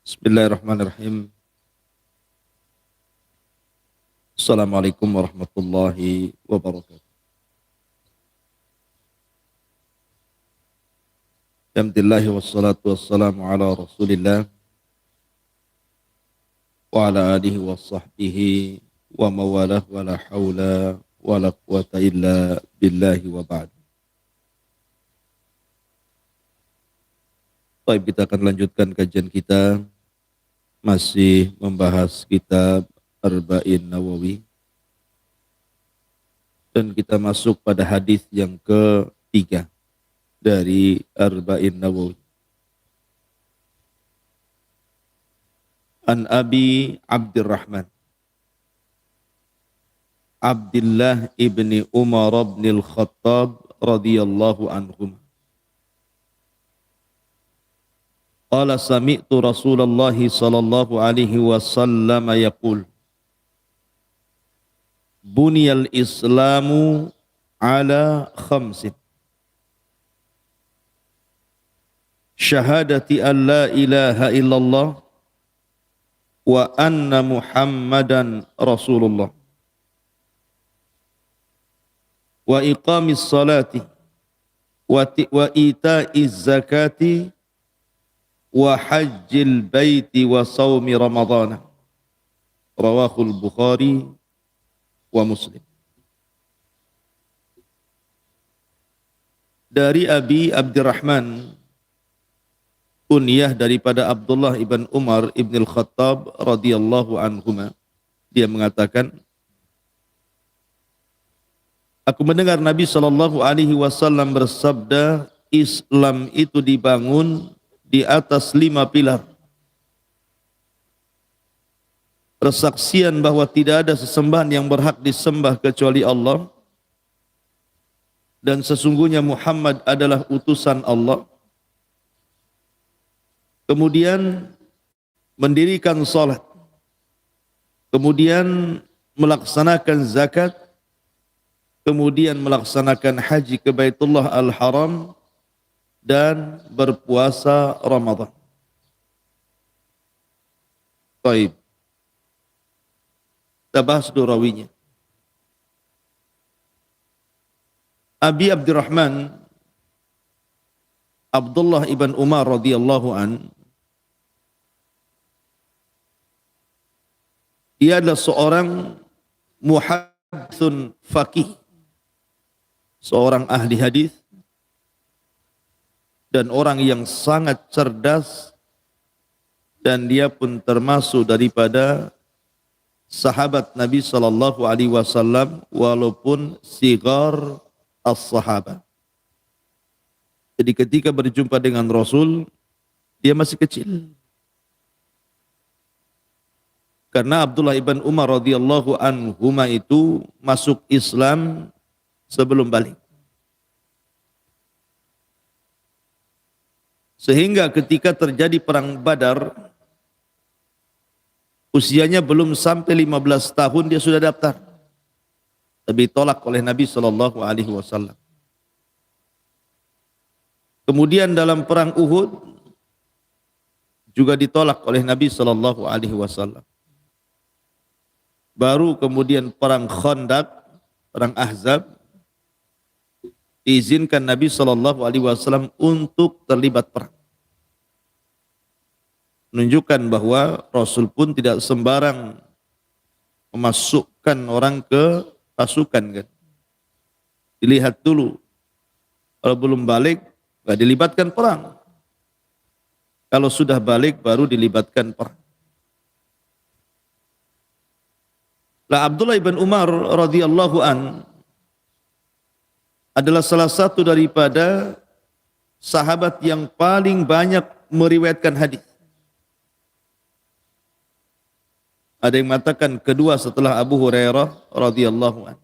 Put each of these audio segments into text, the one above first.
Bismillahirrahmanirrahim. Assalamualaikum warahmatullahi wabarakatuh. Alhamdulillah wassalatu wassalamu ala Rasulillah wa ala alihi wa sahbihi wa mawalah wa la hawla wa la quwata illa billahi wa ba'd. Baik, kita akan lanjutkan kajian kita masih membahas kitab Arba'in Nawawi dan kita masuk pada hadis yang ketiga dari Arba'in Nawawi. An Abi Abdurrahman Abdullah ibni Umar ibn al-Khattab radhiyallahu anhum. Qala sami'tu Rasulullah sallallahu alaihi wasallam yaqul Buniyal Islamu ala khamsin. Syahadati an la ilaha illallah wa anna Muhammadan Rasulullah. Wa iqamis salati wa ita'iz zakati wa hajjil baiti wa sawmi ramadana. Rawahul Bukhari wa Muslim. Dari Abi Abdurrahman, kunyah daripada Abdullah ibn Umar ibn al-Khattab radhiyallahu anhuma, dia mengatakan, aku mendengar Nabi sallallahu alaihi wasallam bersabda, Islam itu dibangun di atas 5 pilar. Persaksian bahwa tidak ada sesembahan yang berhak disembah kecuali Allah, dan sesungguhnya Muhammad adalah utusan Allah. Kemudian mendirikan salat, kemudian melaksanakan zakat, kemudian melaksanakan haji ke Baitullah Al-Haram, dan berpuasa Ramadan. Baik. Kita bahas dua rawinya. Abi Abdurrahman Abdullah ibn Umar radhiyallahu an, dia adalah seorang muhadditsun faqih, seorang ahli hadis dan orang yang sangat cerdas, dan dia pun termasuk daripada sahabat Nabi sallallahu alaihi wasallam walaupun sigar as-sahabat. Jadi ketika berjumpa dengan Rasul, dia masih kecil. Karena Abdullah ibn Umar radhiyallahu anhuma itu masuk Islam sebelum balik. Sehingga ketika terjadi perang Badar, usianya belum sampai 15 tahun dia sudah daftar. Tapi ditolak oleh Nabi sallallahu alaihi wasallam. Kemudian dalam perang Uhud juga ditolak oleh Nabi sallallahu alaihi wasallam. Baru kemudian perang Khandaq, perang Ahzab, diizinkan Nabi sallallahu alaihi wasallam untuk terlibat perang. Menunjukkan bahwa Rasul pun tidak sembarang memasukkan orang ke pasukan, kan. Dilihat dulu. Kalau belum balik, nggak dilibatkan perang. Kalau sudah balik, baru dilibatkan perang. Lah Abdullah ibn Umar radhiyallahu an adalah salah satu daripada sahabat yang paling banyak meriwayatkan hadis. Ada yang mengatakan kedua setelah Abu Hurairah radhiyallahu an.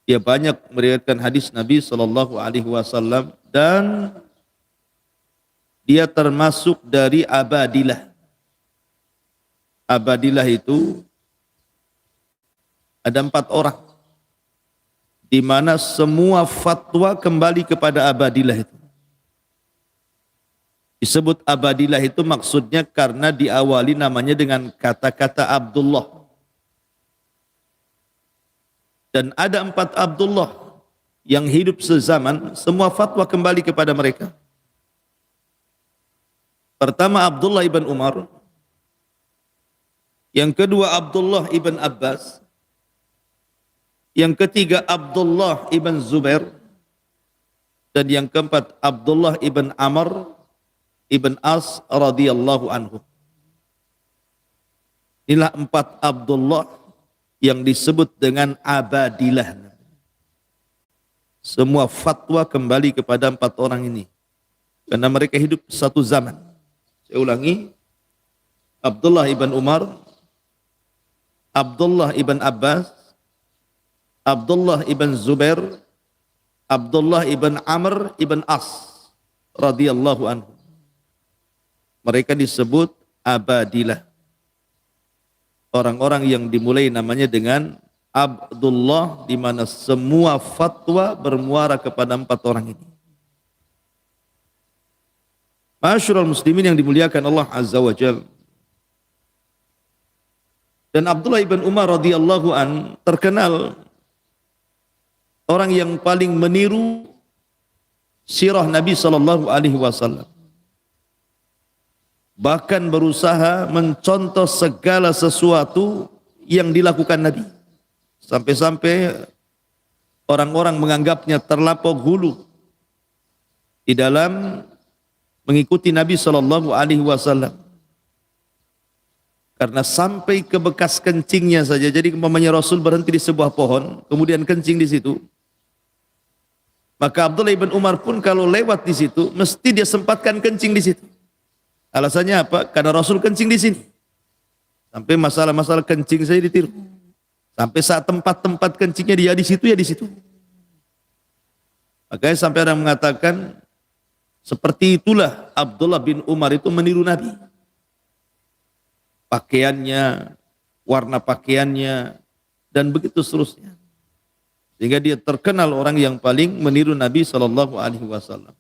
Dia banyak meriwayatkan hadis Nabi sallallahu alaihi wasallam, dan dia termasuk dari Abadilah. Abadilah itu ada 4 orang, di mana semua fatwa kembali kepada Abadilah itu. Disebut Abadilah itu maksudnya karena diawali namanya dengan kata-kata Abdullah. Dan ada 4 Abdullah yang hidup sezaman, semua fatwa kembali kepada mereka. Pertama Abdullah ibn Umar, yang kedua Abdullah ibn Abbas, yang ketiga Abdullah ibn Zubair, dan yang keempat Abdullah ibn Amr ibn As radhiyallahu anhu. Inilah 4 Abdullah yang disebut dengan Abadilah. Semua fatwa kembali kepada 4 orang ini, karena mereka hidup satu zaman. Saya ulangi, Abdullah ibn Umar, Abdullah ibn Abbas, Abdullah ibn Zubair, Abdullah ibn Amr ibn As radhiyallahu anhu. Mereka disebut Abadilah. Orang-orang yang dimulai namanya dengan Abdullah, di mana semua fatwa bermuara kepada 4 orang ini. Ma'asyiral muslimin yang dimuliakan Allah Azza wa Jalla. Dan Abdullah ibn Umar radhiyallahu an terkenal orang yang paling meniru sirah Nabi sallallahu alaihi wasallam. Bahkan berusaha mencontoh segala sesuatu yang dilakukan Nabi. Sampai-sampai orang-orang menganggapnya terlampau hulu di dalam mengikuti Nabi sallallahu alaihi wasallam. Karena sampai ke bekas kencingnya saja. Jadi umpamanya Rasul berhenti di sebuah pohon, kemudian kencing di situ. Maka Abdullah ibn Umar pun kalau lewat di situ, mesti dia sempatkan kencing di situ. Alasannya apa? Karena Rasul kencing di sini. Sampai masalah-masalah kencing saya ditiru. Sampai saat tempat-tempat kencingnya dia di situ, ya di situ. Makanya sampai orang mengatakan, seperti itulah Abdullah bin Umar itu meniru Nabi. Pakaiannya, warna pakaiannya, dan begitu seterusnya. Sehingga dia terkenal orang yang paling meniru Nabi SAW.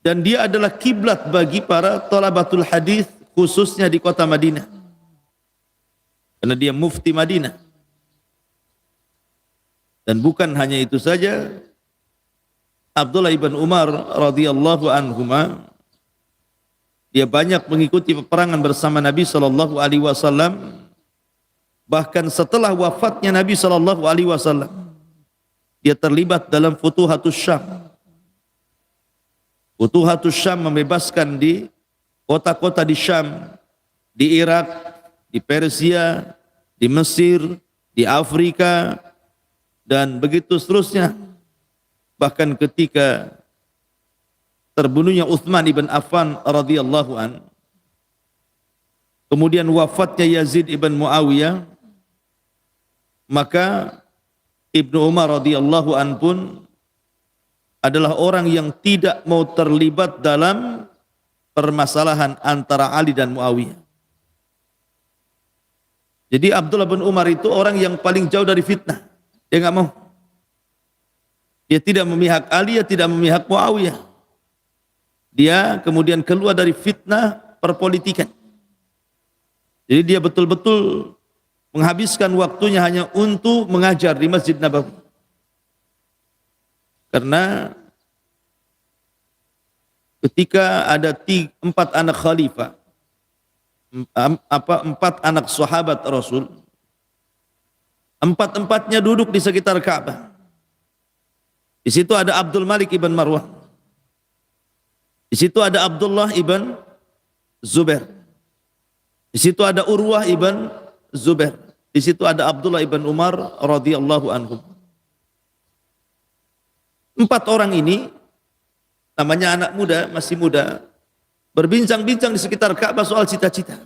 Dan dia adalah kiblat bagi para thalabatul hadis, khususnya di kota Madinah. Karena dia mufti Madinah. Dan bukan hanya itu saja, Abdullah ibn Umar radhiyallahu anhuma, dia banyak mengikuti peperangan bersama Nabi sallallahu alaihi wasallam. Bahkan setelah wafatnya Nabi sallallahu alaihi wasallam, dia terlibat dalam Futuhatus Syam. Futuhatus Syam membebaskan di kota-kota di Syam, di Irak, di Persia, di Mesir, di Afrika, dan begitu seterusnya. Bahkan ketika terbunuhnya Utsman ibn Affan radhiyallahu an, kemudian wafatnya Yazid ibn Muawiyah, maka Ibnu Umar radhiyallahu an pun adalah orang yang tidak mau terlibat dalam permasalahan antara Ali dan Muawiyah. Jadi Abdullah bin Umar itu orang yang paling jauh dari fitnah. Dia nggak mau. Dia tidak memihak Ali, dia tidak memihak Muawiyah. Dia kemudian keluar dari fitnah perpolitikan. Jadi dia betul-betul menghabiskan waktunya hanya untuk mengajar di Masjid Nabawi. Karena ketika ada 4 anak khalifah, 4 anak sahabat Rasul, 4-empatnya duduk di sekitar Ka'bah. Di situ ada Abdul Malik ibn Marwan. Di situ ada Abdullah ibn Zubair. Di situ ada Urwah ibn Zubair. Di situ ada Abdullah ibn Umar radhiyallahu anhum. 4 orang ini, namanya anak muda, masih muda, berbincang-bincang di sekitar Ka'bah soal cita-cita.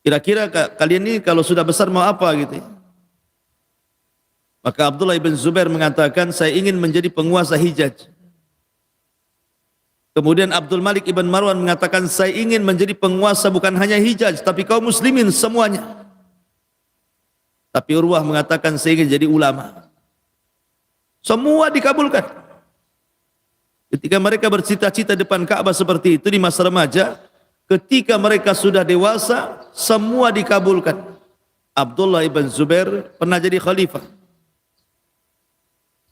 Kira-kira kalian ini kalau sudah besar mau apa gitu ya? Maka Abdullah ibn Zubair mengatakan, saya ingin menjadi penguasa Hijaz. Kemudian Abdul Malik ibn Marwan mengatakan, saya ingin menjadi penguasa bukan hanya Hijaz, tapi kaum muslimin semuanya. Tapi Urwah mengatakan, saya ingin jadi ulama. Semua dikabulkan. Ketika mereka bercita-cita depan Ka'bah seperti itu di masa remaja, ketika mereka sudah dewasa, semua dikabulkan. Abdullah ibn Zubair pernah jadi khalifah.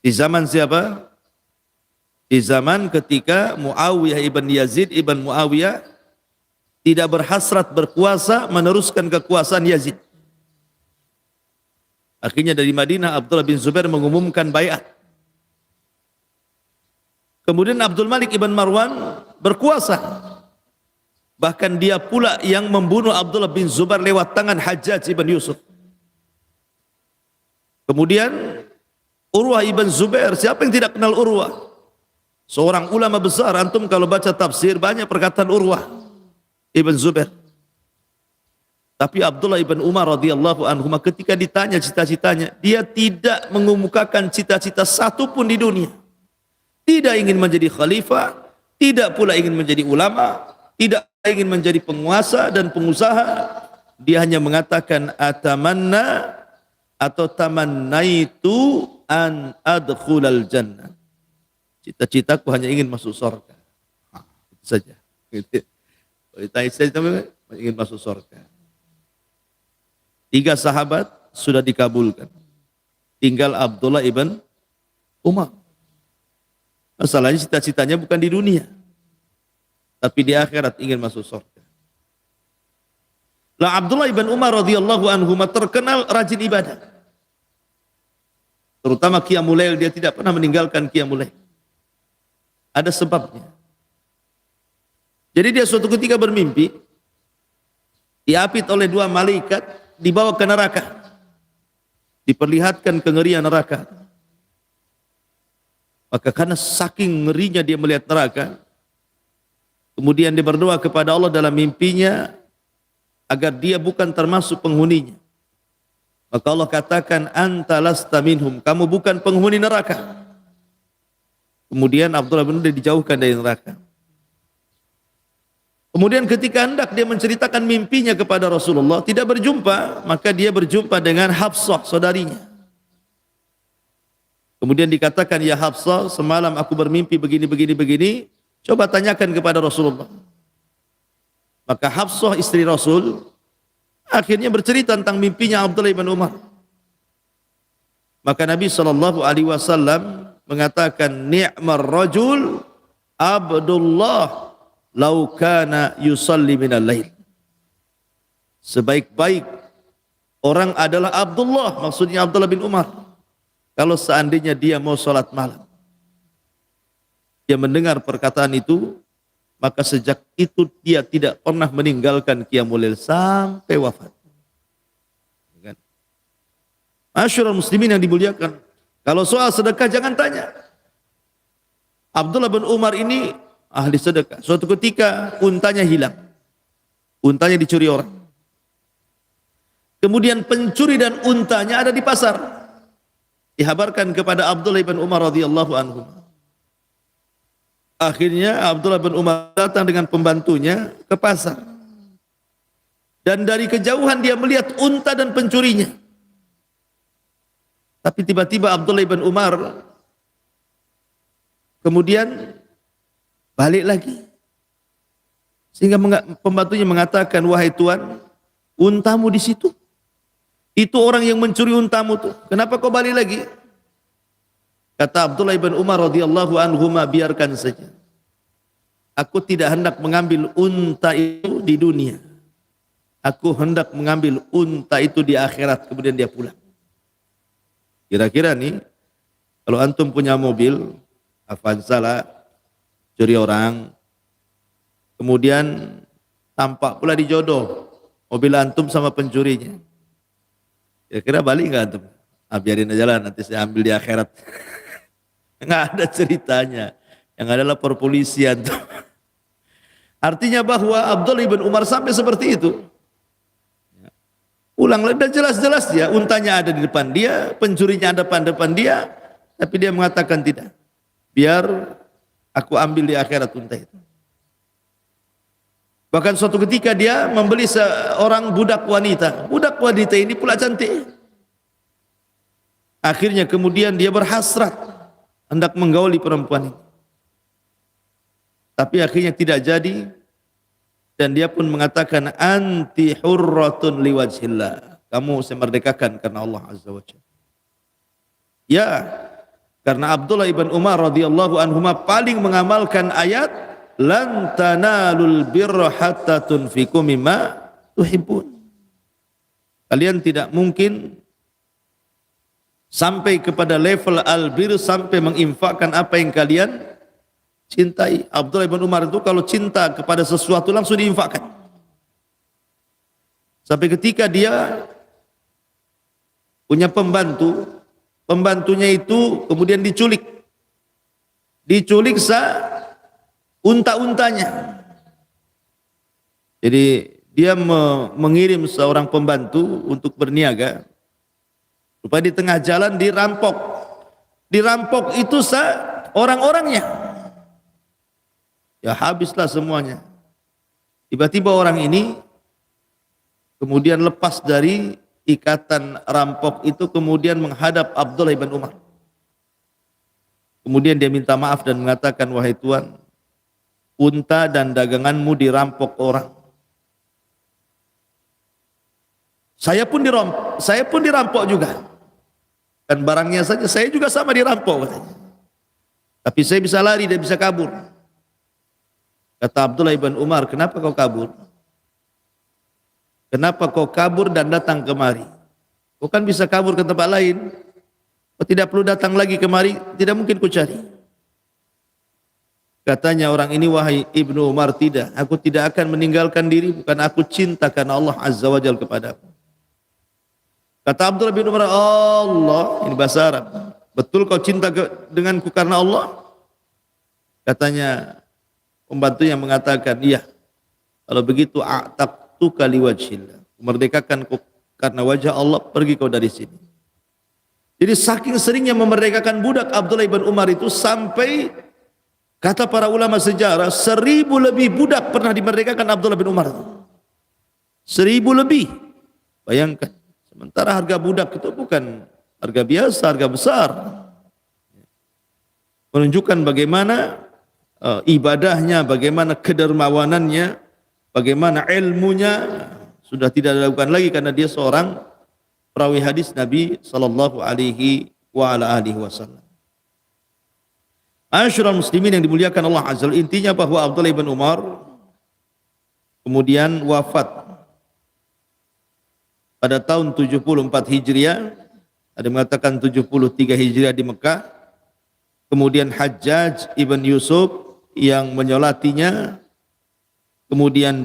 Di zaman siapa? Di zaman ketika Muawiyah ibn Yazid ibn Muawiyah tidak berhasrat berkuasa, meneruskan kekuasaan Yazid. Akhirnya dari Madinah Abdullah bin Zubair mengumumkan baiat. Kemudian Abdul Malik ibn Marwan berkuasa. Bahkan dia pula yang membunuh Abdullah bin Zubair lewat tangan Hajjaj ibn Yusuf. Kemudian Urwah ibn Zubair, siapa yang tidak kenal Urwah? Seorang ulama besar, antum kalau baca tafsir banyak perkataan Urwah ibn Zubair. Tapi Abdullah ibn Umar radhiyallahu anhu ketika ditanya cita-citanya, dia tidak mengemukakan cita-cita satu pun di dunia. Tidak ingin menjadi khalifah, tidak pula ingin menjadi ulama, tidak ingin menjadi penguasa dan pengusaha. Dia hanya mengatakan atamanna atau tamannaitu an adkhulal jannah. Cita-citaku hanya ingin masuk surga. Itu saja. Ditanya ingin masuk surga. 3 sahabat sudah dikabulkan. Tinggal Abdullah ibn Umar. Masalahnya cita-citanya bukan di dunia, tapi di akhirat ingin masuk surga. Lah Abdullah ibn Umar radhiyallahu anhu terkenal rajin ibadah. Terutama qiyamul lail, dia tidak pernah meninggalkan qiyamul lail. Ada sebabnya. Jadi dia suatu ketika bermimpi, diapit oleh 2 malaikat, dibawa ke neraka. Diperlihatkan kengerian neraka. Maka karena saking ngerinya dia melihat neraka, kemudian dia berdoa kepada Allah dalam mimpinya agar dia bukan termasuk penghuninya. Maka Allah katakan, anta lasta minhum, kamu bukan penghuni neraka. Kemudian Abdullah bin Umar dijauhkan dari neraka. Kemudian ketika hendak dia menceritakan mimpinya kepada Rasulullah, tidak berjumpa, maka dia berjumpa dengan Hafsah, saudarinya. Kemudian dikatakan, ya Hafsah, semalam aku bermimpi begini. Coba tanyakan kepada Rasulullah. Maka Hafsah istri Rasul akhirnya bercerita tentang mimpinya Abdullah bin Umar. Maka Nabi SAW mengatakan, ni'mar rajul Abdullah law kana yusalli minal lail. Sebaik-baik orang adalah Abdullah, maksudnya Abdullah bin Umar, kalau seandainya dia mau sholat malam. Dia mendengar perkataan itu, maka sejak itu dia tidak pernah meninggalkan qiyamul lail sampai wafat. Masyarul muslimin yang dimuliakan, kalau soal sedekah jangan tanya. Abdullah bin Umar ini ahli sedekah. Suatu ketika untanya hilang. Untanya dicuri orang. Kemudian pencuri dan untanya ada di pasar. Dihabarkan kepada Abdullah bin Umar radhiyallahu anhu. Akhirnya Abdullah bin Umar datang dengan pembantunya ke pasar. Dan dari kejauhan dia melihat unta dan pencurinya. Tapi tiba-tiba Abdullah bin Umar kemudian balik lagi. Sehingga pembantunya mengatakan, wahai tuan, untamu di situ. Itu orang yang mencuri untamu tuh. Kenapa kau balik lagi? Kata Abdullah bin Umar radhiyallahu anhu, biarkan saja. Aku tidak hendak mengambil unta itu di dunia. Aku hendak mengambil unta itu di akhirat, kemudian dia pulang. Kira-kira nih, kalau antum punya mobil Avanza lah, curi orang, kemudian tampak pula dijodoh mobil antum sama pencurinya. Kira-kira balik nggak antum? Biarin aja lah, nanti saya ambil di akhirat. Nggak ada ceritanya. Yang adalah perpolisian tuh. Artinya bahwa Abdullah bin Umar sampai seperti itu. Ulang lagi, dan jelas-jelas ya, untanya ada di depan dia, pencurinya ada di depan dia, tapi dia mengatakan tidak. Biar aku ambil di akhirat unta itu. Bahkan suatu ketika dia membeli seorang budak wanita. Budak wanita ini pula cantik. Akhirnya kemudian dia berhasrat hendak menggauli perempuan ini. Tapi akhirnya tidak jadi, dan dia pun mengatakan anti hurratun liwajhillah. Kamu saya merdekakan karena Allah Azza wa Jalla. Ya, karena Abdullah ibn Umar radhiyallahu anhuma paling mengamalkan ayat lan tanalul birra hatta tunfiqu mimma tuhibbun. Kalian tidak mungkin sampai kepada level albir sampai menginfakkan apa yang kalian cintai. Abdullah bin Umar itu kalau cinta kepada sesuatu langsung diinfakkan. Sampai ketika dia punya pembantu, pembantunya itu kemudian diculik. Diculik unta-untanya. Jadi dia mengirim seorang pembantu untuk berniaga. Supaya di tengah jalan dirampok. Dirampok itu orang-orangnya. Ya habislah semuanya. Tiba-tiba orang ini kemudian lepas dari ikatan rampok itu, kemudian menghadap Abdullah bin Umar. Kemudian dia minta maaf dan mengatakan, wahai Tuan, unta dan daganganmu dirampok orang. Saya pun dirampok juga. Dan barangnya saja saya juga sama dirampok katanya. Tapi saya bisa lari dan bisa kabur. Kata Abdullah ibn Umar, kenapa kau kabur? Kenapa kau kabur dan datang kemari? Kau kan bisa kabur ke tempat lain. Kau tidak perlu datang lagi kemari, tidak mungkin ku cari. Katanya orang ini, wahai Ibnu Umar, tidak. Aku tidak akan meninggalkan diri, bukan aku cinta karena Allah Azza wa Jalla kepadamu. Kata Abdullah bin Umar, Allah, ini bahasa Arab. Betul kau cinta denganku karena Allah? Katanya, pembantunya mengatakan, iya. Kalau begitu a'taqtuka liwajhillah. Memerdekakan kau karena wajah Allah, pergi kau dari sini. Jadi saking seringnya memerdekakan budak Abdullah bin Umar itu, sampai kata para ulama sejarah 1000 lebih budak pernah dimerdekakan Abdullah bin Umar. 1000 lebih. Bayangkan. Sementara harga budak itu bukan harga biasa, harga besar. Menunjukkan bagaimana ibadahnya, bagaimana kedermawanannya, bagaimana ilmunya sudah tidak dilakukan lagi karena dia seorang perawi hadis Nabi sallallahu alaihi wasallam. Asyiral muslimin yang dimuliakan Allah Azza wa Jalla, intinya bahwa Abdullah bin Umar kemudian wafat pada tahun 74 Hijriah, ada yang mengatakan 73 Hijriah di Mekah. Kemudian Hajjaj ibn Yusuf yang menyolatinya, kemudian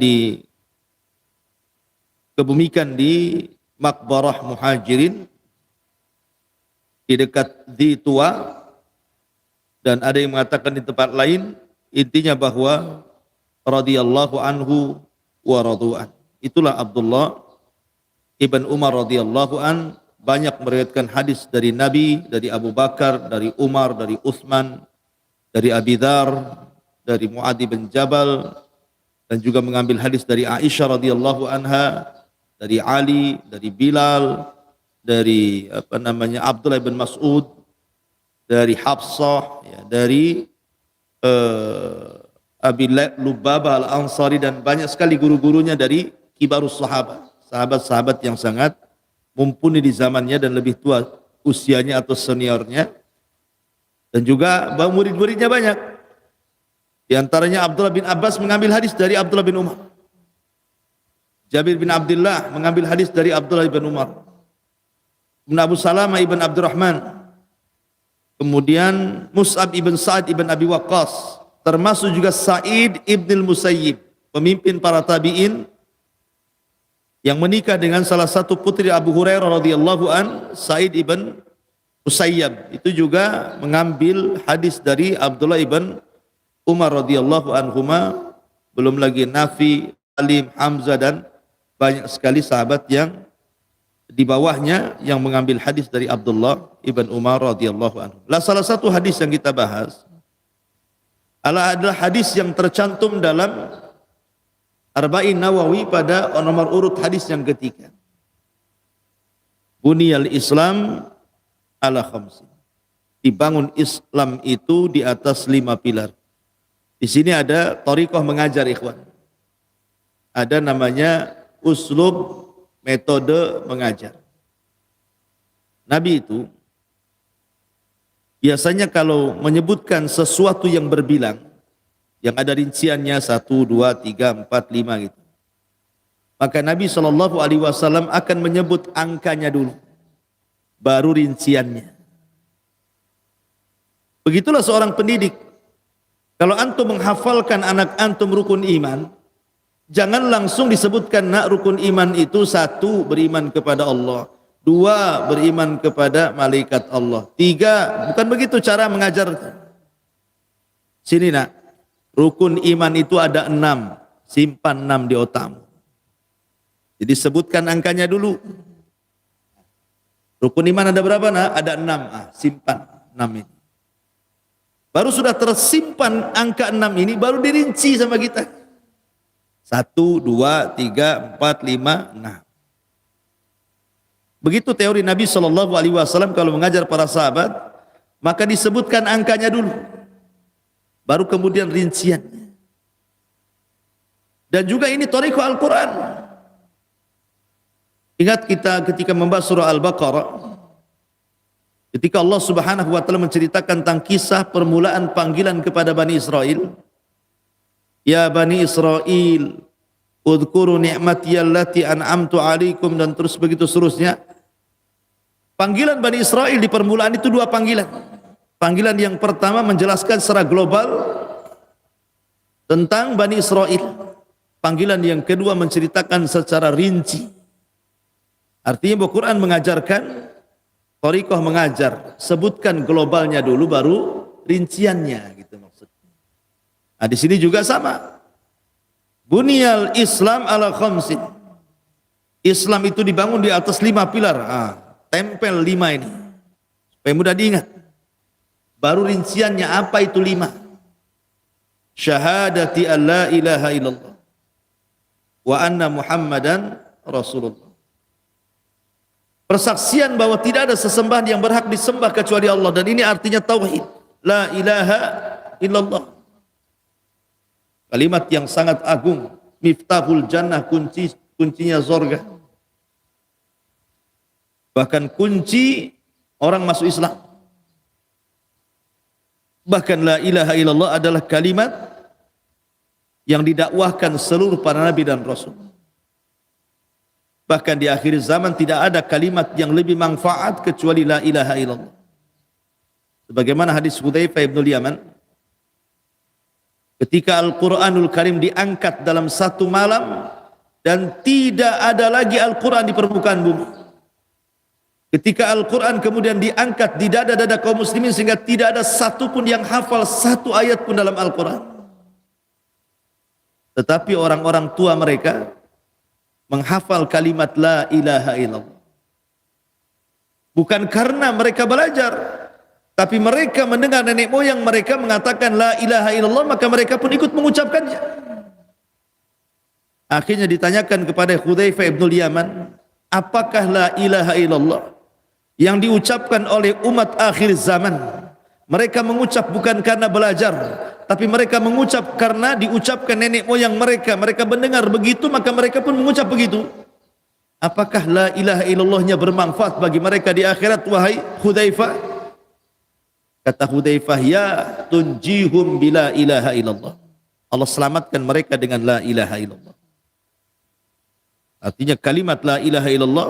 dikebumikan di Maqbarah Muhajirin di dekat di Tua, dan ada yang mengatakan di tempat lain. Intinya bahwa radhiyallahu anhu wa radu'an. Itulah Abdullah ibn Umar radhiyallahu an, banyak meriwayatkan hadis dari Nabi, dari Abu Bakar, dari Umar, dari Utsman, dari Abi Dzar, dari Muadz bin Jabal, dan juga mengambil hadis dari Aisyah radhiyallahu anha, dari Ali, dari Bilal, dari Abdullah bin Mas'ud, dari Hafsah, ya, dari Abi Lubabah al-Ansari, dan banyak sekali guru-gurunya dari kibarus sahabat, sahabat-sahabat yang sangat mumpuni di zamannya dan lebih tua usianya atau seniornya, dan juga murid-muridnya banyak. Di antaranya Abdullah bin Abbas mengambil hadis dari Abdullah bin Umar. Jabir bin Abdullah mengambil hadis dari Abdullah bin Umar. Ibn Abu Salamah ibn Abdurrahman. Kemudian Mus'ab ibn Sa'ad ibn Abi Waqqas. Termasuk juga Sa'id ibn al-Musayyib, pemimpin para tabi'in, yang menikah dengan salah satu putri Abu Hurairah radhiyallahu an, Sa'id ibn Musayyab. Itu juga mengambil hadis dari Abdullah ibn Umar radhiyallahu anhuma. Belum lagi Nafi, Alim, Hamzah, dan banyak sekali sahabat yang di bawahnya yang mengambil hadis dari Abdullah ibn Umar radhiyallahu anhu. Lah salah satu hadis yang kita bahas adalah hadis yang tercantum dalam Arba'in Nawawi pada nomor urut hadis yang ketiga. Buniyal Islam ala khamsin. Dibangun Islam itu di atas 5 pilar. Di sini ada thariqah mengajar ikhwan. Ada namanya uslub, metode mengajar. Nabi itu biasanya kalau menyebutkan sesuatu yang berbilang, yang ada rinciannya 1, 2, 3, 4, 5 gitu. Maka Nabi SAW akan menyebut angkanya dulu, baru rinciannya. Begitulah seorang pendidik. Kalau antum menghafalkan anak antum rukun iman, jangan langsung disebutkan nak rukun iman itu 1 beriman kepada Allah, 2 beriman kepada malaikat Allah, 3, bukan begitu cara mengajar. Sini nak, rukun iman itu ada 6, simpan 6 di otakmu. Jadi sebutkan angkanya dulu. Rukun iman ada berapa nak? Ada 6, simpan 6 ini. Baru sudah tersimpan angka 6 ini, baru dirinci sama kita. 1, 2, 3, 4, 5, 6. Begitu teori Nabi SAW kalau mengajar para sahabat, maka disebutkan angkanya dulu, baru kemudian rinciannya. Dan juga ini thariqah Al-Quran. Ingat kita ketika membahas surah Al-Baqarah, ketika Allah Subhanahu wa taala menceritakan tentang kisah permulaan panggilan kepada Bani Israel, ya Bani Israel, udhkuru ni'mati allati an'amtu 'alaikum, dan terus begitu seterusnya. Panggilan Bani Israel di permulaan itu 2 panggilan. Panggilan yang pertama menjelaskan secara global tentang Bani Israel. Panggilan yang kedua menceritakan secara rinci. Artinya Al-Quran mengajarkan, thariqah mengajar, sebutkan globalnya dulu baru rinciannya, gitu maksudnya. Nah, di sini juga sama. Bunyal Islam ala khamsin. Islam itu dibangun di atas 5 pilar. Tempel 5 ini supaya mudah diingat. Baru rinciannya apa itu 5. Syahadati an la ilaha illallah wa anna Muhammadan Rasulullah. Persaksian bahwa tidak ada sesembahan yang berhak disembah kecuali Allah, dan ini artinya tauhid. La ilaha illallah. Kalimat yang sangat agung, miftahul jannah, kuncinya surga. Bahkan kunci orang masuk Islam. Bahkan la ilaha illallah adalah kalimat yang didakwahkan seluruh para nabi dan rasul. Bahkan di akhir zaman tidak ada kalimat yang lebih manfaat kecuali la ilaha illallah. Sebagaimana hadis Hudzaifah bin Yaman, ketika Al-Quranul Karim diangkat dalam 1 malam dan tidak ada lagi Al-Quran di permukaan bumi. Ketika Al-Quran kemudian diangkat di dada-dada kaum muslimin sehingga tidak ada satu pun yang hafal 1 ayat pun dalam Al-Quran. Tetapi orang-orang tua mereka menghafal kalimat la ilaha illallah. Bukan karena mereka belajar, tapi mereka mendengar nenek moyang mereka mengatakan la ilaha illallah, maka mereka pun ikut mengucapkannya. Akhirnya ditanyakan kepada Hudzaifah bin Yaman, apakah la ilaha illallah yang diucapkan oleh umat akhir zaman? Mereka mengucap bukan karena belajar, tapi mereka mengucap karena diucapkan nenek moyang mereka. Mereka mendengar begitu, maka mereka pun mengucap begitu. Apakah la ilaha illallahnya bermanfaat bagi mereka di akhirat, wahai Hudzaifah? Kata Hudzaifah, ya tunjihum bila ilaha illallah. Allah selamatkan mereka dengan la ilaha illallah. Artinya kalimat la ilaha illallah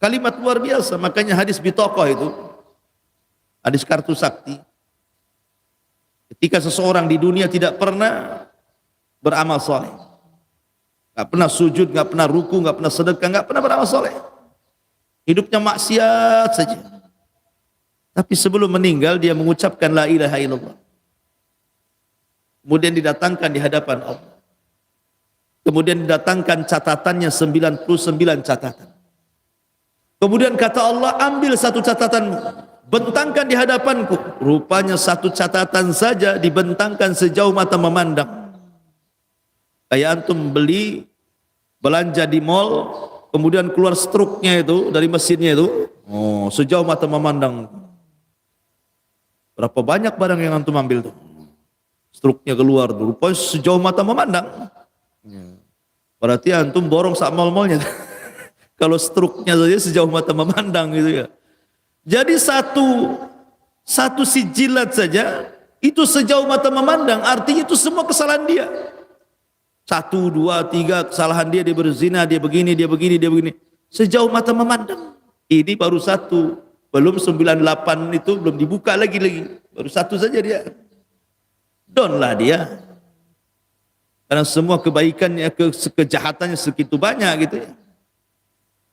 kalimat luar biasa. Makanya hadis bitaqah itu, hadis kartu sakti, ketika seseorang di dunia tidak pernah beramal soleh, nggak pernah sujud, nggak pernah ruku, nggak pernah sedekah, nggak pernah beramal soleh, hidupnya maksiat saja, tapi sebelum meninggal dia mengucapkan la ilaha illallah, kemudian didatangkan di hadapan Allah, kemudian didatangkan catatannya 99 catatan. Kemudian kata Allah, ambil 1 catatanmu, bentangkan di hadapanku. Rupanya 1 catatan saja dibentangkan sejauh mata memandang. Kayak antum beli belanja di mall, kemudian keluar struknya itu dari mesinnya itu, sejauh mata memandang. Berapa banyak barang yang antum ambil tuh? struknya keluar dulu, pokoknya sejauh mata memandang. Berarti antum borong sak mal-malnya. Kalau struknya saja sejauh mata memandang gitu ya. Jadi satu sijilat saja itu sejauh mata memandang, artinya itu semua kesalahan dia. 1, 2, 3 kesalahan dia berzina, dia begini, dia begini, dia begini. Sejauh mata memandang. Ini baru 1, belum 98 itu belum dibuka lagi. Baru 1 saja dia. Down lah dia. Karena semua kebaikannya, kejahatannya segitu banyak gitu ya.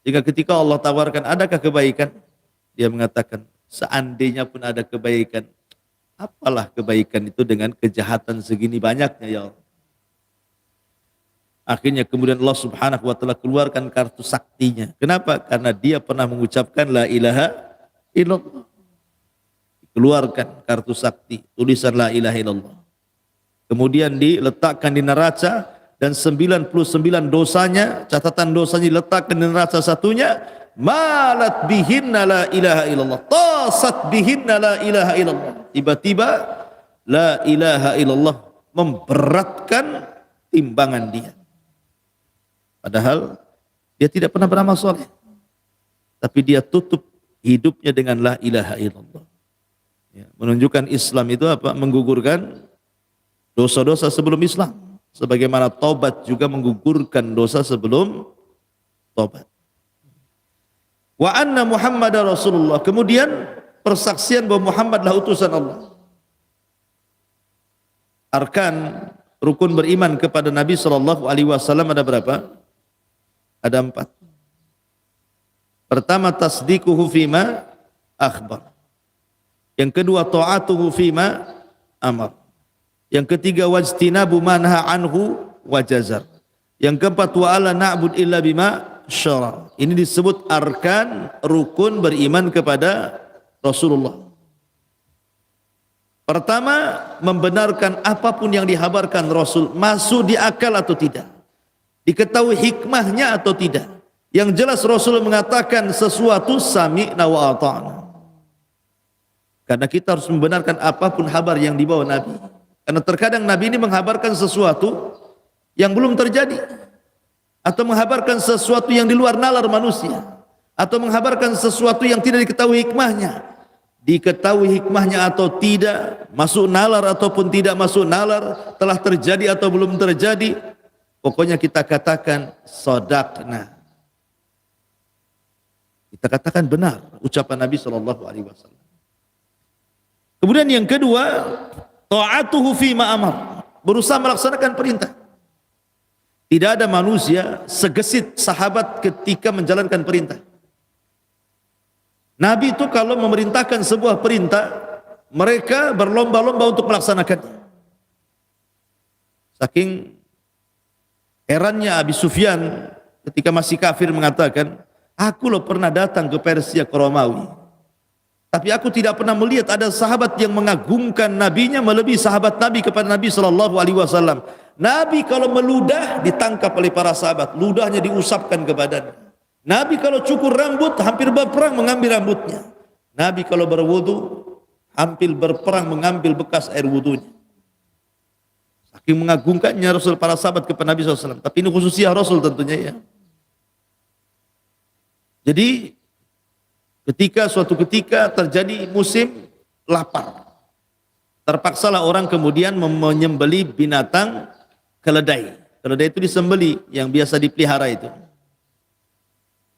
Jika ketika Allah tawarkan, adakah kebaikan? Dia mengatakan, seandainya pun ada kebaikan, apalah kebaikan itu dengan kejahatan segini banyaknya ya Allah. Akhirnya kemudian Allah subhanahu wa ta'ala keluarkan kartu saktinya. Kenapa? Karena dia pernah mengucapkan la ilaha illallah. Keluarkan kartu sakti, tulisan la ilaha illallah. Kemudian diletakkan di neraca dan 99 dosanya, catatan dosanya diletakkan di neraca satunya, malat bihinna la ilaha illallah, tasat bihinna la ilaha illallah. Tiba-tiba la ilaha illallah memberatkan timbangan dia. Padahal dia tidak pernah beramal soleh, tapi dia tutup hidupnya dengan la ilaha illallah. Ya, menunjukkan Islam itu apa? Menggugurkan dosa-dosa sebelum Islam. Sebagaimana taubat juga menggugurkan dosa sebelum taubat. Wa anna Muhammadar Rasulullah. Kemudian persaksian bahwa Muhammadlah utusan Allah. Arkan rukun beriman kepada Nabi sallallahu alaihi wasallam ada berapa? Ada 4. Pertama, tasdiquhu fima akhbar. Yang kedua, ta'atuhu fima amar. Yang ketiga, wajtinabu manha anhu wajazar. Yang keempat, wa ala na'bud illa bima syara. Ini disebut arkan rukun beriman kepada Rasulullah. Pertama, membenarkan apapun yang dihabarkan Rasul masuk di akal atau tidak, diketahui hikmahnya atau tidak. Yang jelas Rasul mengatakan sesuatu sami'na wa ata'na. Karena kita harus membenarkan apapun kabar yang dibawa Nabi. Karena terkadang Nabi ini menghabarkan sesuatu yang belum terjadi, atau menghabarkan sesuatu yang di luar nalar manusia, atau menghabarkan sesuatu yang tidak diketahui hikmahnya. Diketahui hikmahnya atau tidak, masuk nalar ataupun tidak masuk nalar, telah terjadi atau belum terjadi, pokoknya kita katakan shadaqna. Kita katakan benar ucapan Nabi SAW. Kemudian yang kedua, ta'atuhu fima amar, berusaha melaksanakan perintah. Tidak ada manusia segesit sahabat ketika menjalankan perintah. Nabi itu kalau memerintahkan sebuah perintah, mereka berlomba-lomba untuk melaksanakannya. Saking herannya Abi Sufyan ketika masih kafir mengatakan, aku loh pernah datang ke Persia, ke Romawi, tapi aku tidak pernah melihat ada sahabat yang mengagungkan nabinya melebihi sahabat Nabi kepada Nabi SAW. Nabi kalau meludah ditangkap oleh para sahabat, ludahnya diusapkan ke badannya. Nabi kalau cukur rambut hampir berperang mengambil rambutnya. Nabi kalau berwudu hampir berperang mengambil bekas air wudunya. Saking mengagungkannya Rasul para sahabat kepada Nabi SAW. Tapi ini khususnya Rasul tentunya ya. Jadi suatu ketika terjadi musim lapar, terpaksalah orang kemudian menyembelih binatang keledai. Keledai itu disembelih yang biasa dipelihara itu.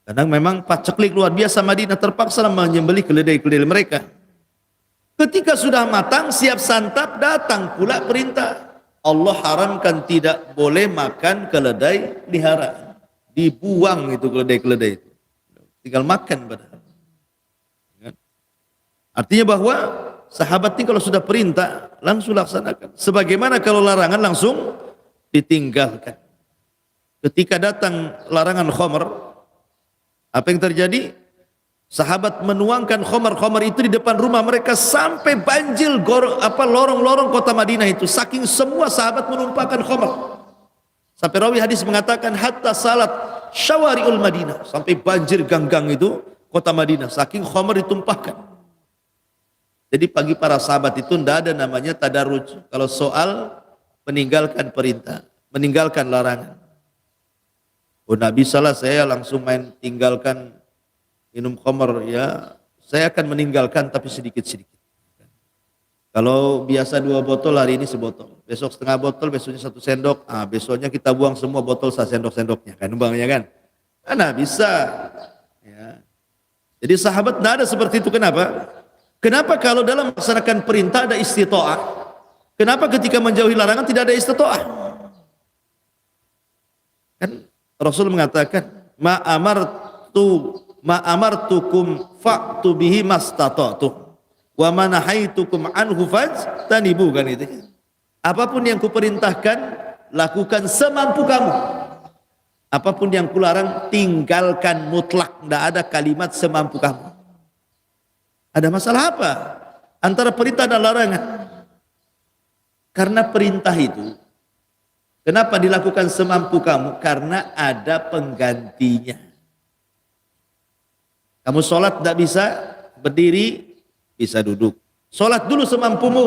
Kadang memang paceklik luar biasa Madinah, terpaksa menyembelih keledai-keledai mereka. Ketika sudah matang siap santap, datang pula perintah. Allah haramkan tidak boleh makan keledai pelihara. Dibuang itu keledai-keledai itu. Tinggal makan padahal. Artinya bahwa sahabat ini kalau sudah perintah langsung laksanakan. Sebagaimana kalau larangan langsung ditinggalkan. Ketika datang larangan khamr, apa yang terjadi? Sahabat menuangkan khamar-khamar itu di depan rumah mereka sampai banjir lorong-lorong kota Madinah itu. Saking semua sahabat menumpahkan khamar. Sampai rawi hadis mengatakan hatta salat syawari'ul Madinah, sampai banjir gang-gang itu kota Madinah saking khamar ditumpahkan. Jadi bagi para sahabat itu tidak ada namanya tadarruj kalau soal meninggalkan perintah, meninggalkan larangan. Oh, tidak bisa lah saya langsung main tinggalkan minum khamr, ya saya akan meninggalkan tapi sedikit-sedikit. Kalau biasa 2 botol, hari ini sebotol, besok setengah botol, besoknya 1 sendok, besoknya kita buang semua botol sendok-sendoknya, kan umpamanya kan? Nah, bisa. Ya. Jadi sahabat tidak ada seperti itu. Kenapa? Kenapa kalau dalam melaksanakan perintah ada istita'ah? Kenapa ketika menjauhi larangan tidak ada istita'ah? Kan Rasul mengatakan, ma amartukum fa'tu bihi mastata'tu wa ma nahaitukum anhu fajtanibu, kan itu. Apapun yang kuperintahkan lakukan semampu kamu. Apapun yang kularang tinggalkan mutlak, tidak ada kalimat semampu kamu. Ada masalah apa antara perintah dan larangan? Karena perintah itu kenapa dilakukan semampu kamu? Karena ada penggantinya. Kamu sholat tidak bisa berdiri, bisa duduk. Sholat dulu semampumu.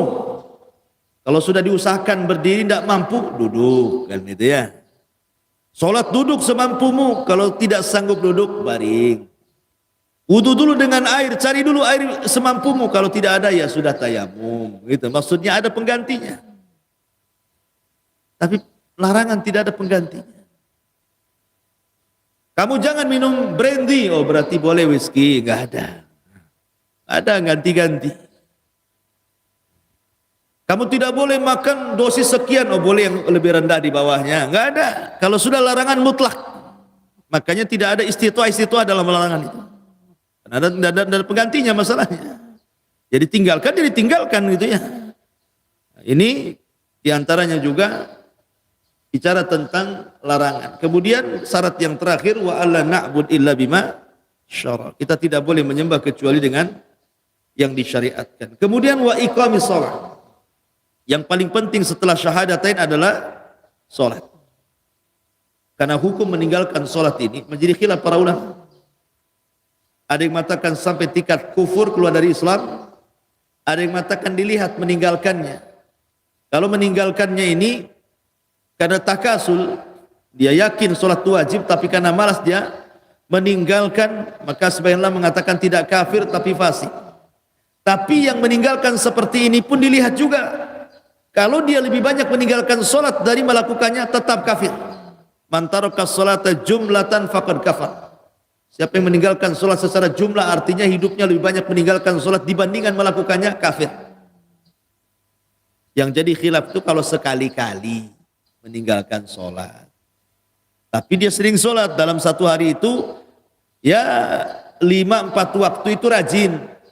Kalau sudah diusahakan berdiri tidak mampu, duduk, kan itu ya. Sholat duduk semampumu. Kalau tidak sanggup duduk, baring. Wudu dulu dengan air, cari dulu air semampumu. Kalau tidak ada, ya sudah tayamum. Gitu. Maksudnya ada penggantinya. Tapi larangan tidak ada penggantinya. Kamu jangan minum brandy, oh berarti boleh whisky, nggak ada. Ada ganti-ganti. Kamu tidak boleh makan dosis sekian, oh boleh yang lebih rendah di bawahnya, nggak ada. Kalau sudah larangan mutlak, makanya tidak ada istitwa dalam larangan itu. Ada penggantinya masalahnya. Jadi tinggalkan gitu ya. Ini diantaranya juga bicara tentang larangan. Kemudian syarat yang terakhir, wa alla na'bud illa bima syara. Kita tidak boleh menyembah kecuali dengan yang disyariatkan. Kemudian wa iqamis shalah. Yang paling penting setelah syahadatain adalah salat. Karena hukum meninggalkan salat ini menjadi khilaf para ulama. Ada yang mengatakan sampai tingkat kufur, keluar dari Islam. Ada yang mengatakan dilihat meninggalkannya. Kalau meninggalkannya ini karena takasul, dia yakin salat itu wajib, tapi karena malas dia meninggalkan, maka sebagian ulama mengatakan tidak kafir tapi fasik. Tapi yang meninggalkan seperti ini pun dilihat juga. Kalau dia lebih banyak meninggalkan salat dari melakukannya, tetap kafir. Man taraka sholata jumlatan faqad kafar. Siapa yang meninggalkan salat secara jumlah, artinya hidupnya lebih banyak meninggalkan salat dibandingkan melakukannya, kafir. Yang jadi khilaf itu kalau sekali-kali meninggalkan sholat. Tapi dia sering sholat dalam satu hari itu, ya 5-4 waktu itu rajin.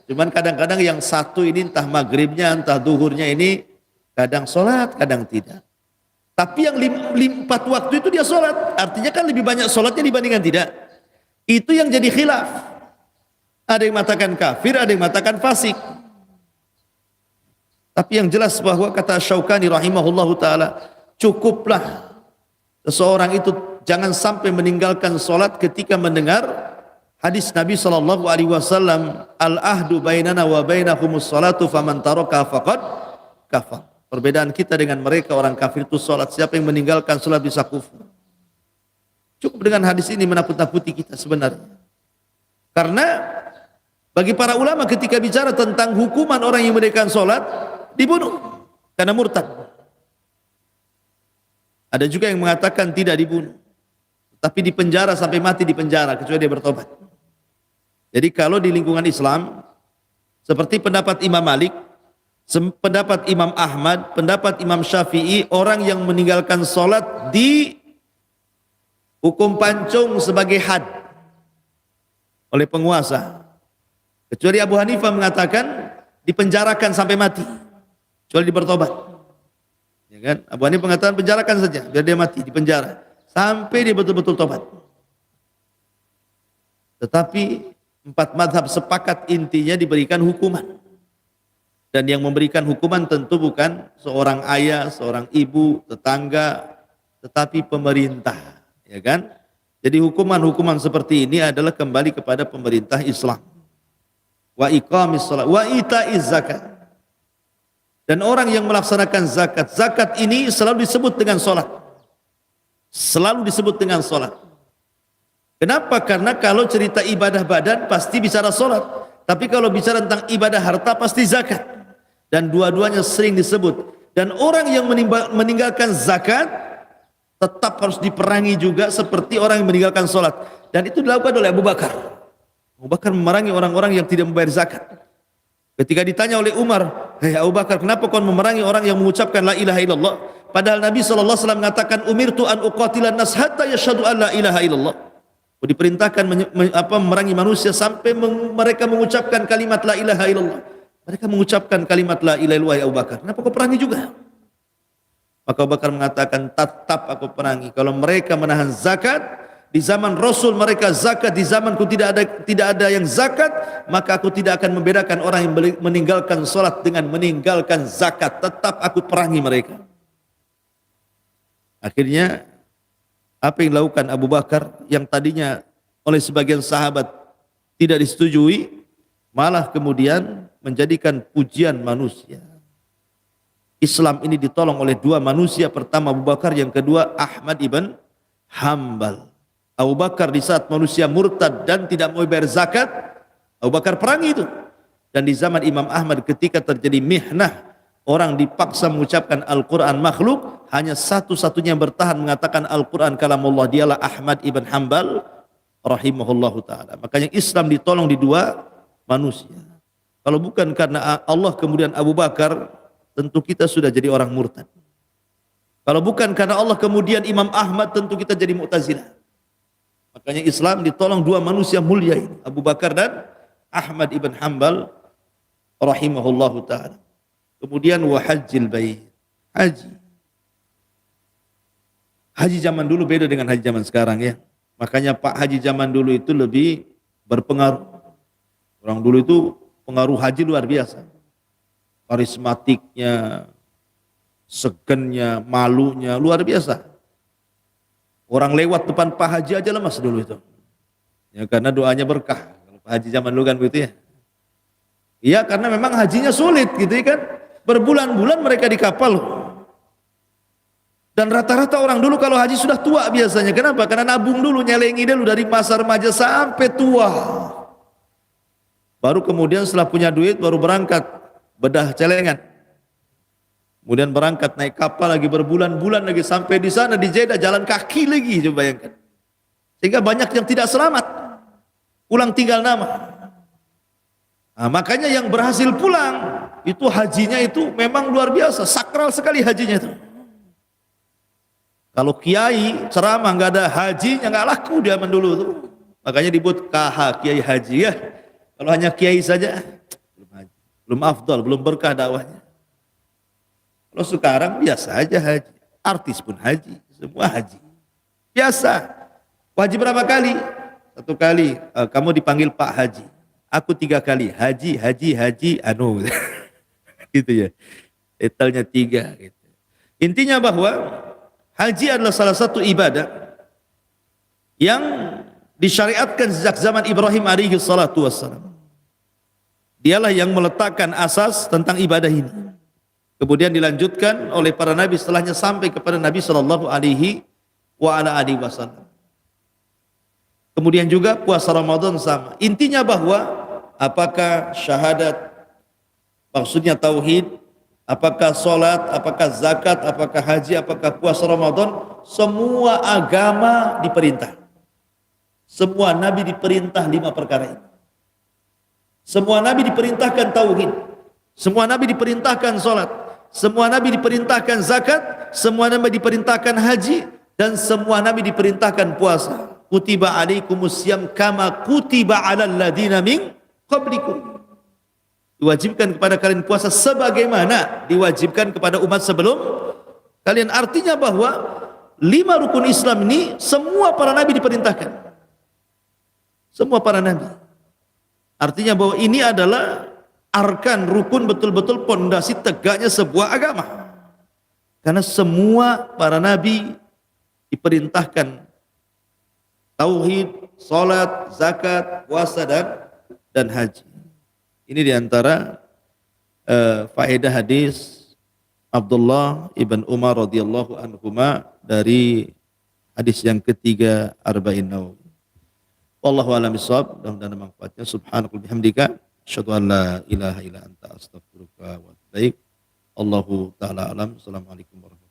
Cuman kadang-kadang yang satu ini entah maghribnya, entah duhurnya ini kadang sholat, kadang tidak. Tapi yang 4 waktu itu dia sholat. Artinya kan lebih banyak sholatnya dibandingkan tidak. Itu yang jadi khilaf. Ada yang mengatakan kafir, ada yang mengatakan fasik. Tapi yang jelas bahwa kata Syaukani rahimahullahu ta'ala, cukuplah seseorang itu jangan sampai meninggalkan sholat ketika mendengar hadis Nabi SAW, al-ahdu bainana wa bainahumus salatu faman taraka faqad kafar. Perbedaan kita dengan mereka orang kafir itu sholat. Siapa yang meninggalkan sholat bisa kufur. Cukup dengan hadis ini menakut-nakuti kita sebenarnya. Karena bagi para ulama ketika bicara tentang hukuman orang yang meninggalkan sholat, dibunuh karena murtad. Ada juga yang mengatakan tidak dibunuh, tapi dipenjara sampai mati, dipenjara kecuali dia bertobat. Jadi kalau di lingkungan Islam, seperti pendapat Imam Malik, pendapat Imam Ahmad, pendapat Imam Syafi'i, orang yang meninggalkan sholat di hukum pancung sebagai had oleh penguasa. Kecuali Abu Hanifah mengatakan dipenjarakan sampai mati, kecuali dia bertobat. Ya kan? Abu Hanifah mengatakan penjarakan saja, biar dia mati di penjara sampai dia betul-betul tobat. Tetapi 4 mazhab sepakat intinya diberikan hukuman. Dan yang memberikan hukuman tentu bukan seorang ayah, seorang ibu, tetangga, tetapi pemerintah, ya kan? Jadi hukuman-hukuman seperti ini adalah kembali kepada pemerintah Islam. wa iqamis shalah wa itaiz zakat. Dan orang yang melaksanakan zakat, zakat ini selalu disebut dengan salat. Selalu disebut dengan salat. Kenapa? Karena kalau cerita ibadah badan pasti bicara salat, tapi kalau bicara tentang ibadah harta pasti zakat. Dan dua-duanya sering disebut. Dan orang yang meninggalkan zakat tetap harus diperangi juga seperti orang yang meninggalkan salat. Dan itu dilakukan oleh Abu Bakar. Abu Bakar memerangi orang-orang yang tidak membayar zakat. Ketika ditanya oleh Umar, "Hei Abu Bakar, kenapa kau memerangi orang yang mengucapkan la ilaha illallah?" Padahal Nabi SAW mengatakan, "Umirtu an uqatilan nas hatta yashhadu an la ilaha illallah." Diperintahkan memerangi manusia sampai mereka mengucapkan kalimat la ilaha illallah. Mereka mengucapkan kalimat la ilaha illallah, ya Abu Bakar. Kenapa kau perangi juga? Maka Abu Bakar mengatakan, tetap aku perangi. Kalau mereka menahan zakat, di zaman Rasul mereka zakat, di zamanku tidak ada yang zakat, maka aku tidak akan membedakan orang yang meninggalkan salat dengan meninggalkan zakat. Tetap aku perangi mereka. Akhirnya apa yang dilakukan Abu Bakar yang tadinya oleh sebagian sahabat tidak disetujui, malah kemudian menjadikan pujian manusia. Islam ini ditolong oleh dua manusia, pertama Abu Bakar, yang kedua Ahmad ibn Hanbal. Abu Bakar di saat manusia murtad dan tidak mau bayar zakat, Abu Bakar perangi itu. Dan di zaman Imam Ahmad ketika terjadi mihnah, orang dipaksa mengucapkan Al-Quran makhluk, hanya satu-satunya yang bertahan mengatakan Al-Quran kalamullah, dialah Ahmad ibn Hanbal rahimahullahu ta'ala. Makanya Islam ditolong di dua manusia. Kalau bukan karena Allah kemudian Abu Bakar, tentu kita sudah jadi orang murtad. Kalau bukan karena Allah kemudian Imam Ahmad, tentu kita jadi Mu'tazilah. Makanya Islam ditolong dua manusia mulia ini, Abu Bakar dan Ahmad ibn Hanbal rahimahullahu ta'ala. Kemudian wahajjil bait, haji. Haji zaman dulu beda dengan haji zaman sekarang ya. Makanya Pak Haji zaman dulu itu lebih berpengaruh. Orang dulu itu pengaruh haji luar biasa. Karismatiknya, segennya, malunya luar biasa. Orang lewat depan Pak Haji aja lemas dulu itu. Ya karena doanya berkah. Kalau Pak Haji zaman dulu kan begitu ya. Iya karena memang hajinya sulit gitu ya kan. Berbulan-bulan mereka di kapal. Dan rata-rata orang dulu kalau haji sudah tua biasanya. Kenapa? Karena nabung dulu, nyelengi dulu dari masa remaja sampai tua. Baru kemudian setelah punya duit baru berangkat bedah celengan. Kemudian berangkat naik kapal lagi berbulan-bulan lagi sampai di sana di Jeddah jalan kaki lagi, coba bayangkan. Sehingga banyak yang tidak selamat. Pulang tinggal nama. Nah, makanya yang berhasil pulang itu hajinya itu memang luar biasa, sakral sekali hajinya itu. Kalau kiai ceramah nggak ada hajinya nggak laku dia dulu tuh. Makanya dibuat KH, kiai haji ya. Kalau hanya kiai saja belum afdal, belum berkah dakwahnya. Kalau sekarang biasa aja haji, artis pun haji, semua haji. Biasa. Haji berapa kali? Satu kali. Kamu dipanggil Pak Haji. Aku 3 kali. Haji, anu. Gitu ya. Detailnya 3. Gitu. Intinya bahwa haji adalah salah satu ibadah yang disyariatkan sejak zaman Ibrahim alaihi salatu wassalam. Dialah yang meletakkan asas tentang ibadah ini. Kemudian dilanjutkan oleh para nabi setelahnya sampai kepada Nabi sallallahu alaihi wasallam. Kemudian juga puasa Ramadan sama. Intinya bahwa apakah syahadat, maksudnya tauhid, apakah sholat, apakah zakat, apakah haji, apakah puasa Ramadan, semua agama diperintah. Semua nabi diperintah 5 perkara ini. Semua nabi diperintahkan tauhid. Semua nabi diperintahkan sholat. Semua nabi diperintahkan zakat. Semua nabi diperintahkan haji. Dan semua nabi diperintahkan puasa. Kutiba alaikumusiyam kama kutiba alal ladina min qablikum. Diwajibkan kepada kalian puasa sebagaimana diwajibkan kepada umat sebelum kalian. Artinya bahwa 5 rukun Islam ini semua para nabi diperintahkan. Semua para nabi. Artinya bahwa ini adalah arkan, rukun, betul-betul pondasi tegaknya sebuah agama. Karena semua para nabi diperintahkan tauhid, salat, zakat, puasa dan haji. Ini diantara faedah hadis Abdullah ibn Umar radhiyallahu anhuma dari hadis yang ketiga Arba'in Nawawi. Wallahu a'lam bishawab. Mudah-mudahan manfaatnya. Subhanakallahumma bihamdika asyhadu an la ilaha illa anta astaghfiruka wa atubu ilaik. Allahu taala alam. Assalamualaikum warahmatullahi wabarakatuh.